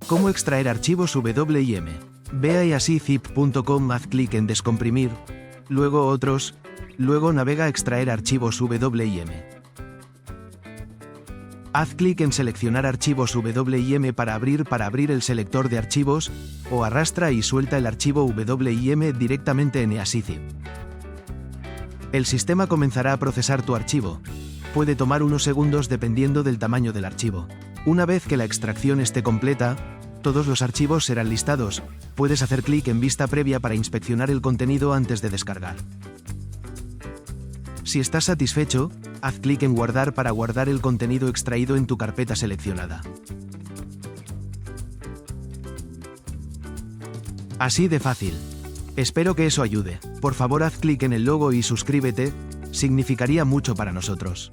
¿Cómo extraer archivos WIM? Ve a asizip.com, haz clic en descomprimir, luego otros, luego navega a extraer archivos WIM. Haz clic en seleccionar archivos WIM para abrir el selector de archivos, o arrastra y suelta el archivo WIM directamente en easyzip. El sistema comenzará a procesar tu archivo. Puede tomar unos segundos dependiendo del tamaño del archivo. Una vez que la extracción esté completa, todos los archivos serán listados. Puedes hacer clic en vista previa para inspeccionar el contenido antes de descargar. Si estás satisfecho, haz clic en guardar para guardar el contenido extraído en tu carpeta seleccionada. Así de fácil. Espero que eso ayude. Por favor, haz clic en el logo y suscríbete, significaría mucho para nosotros.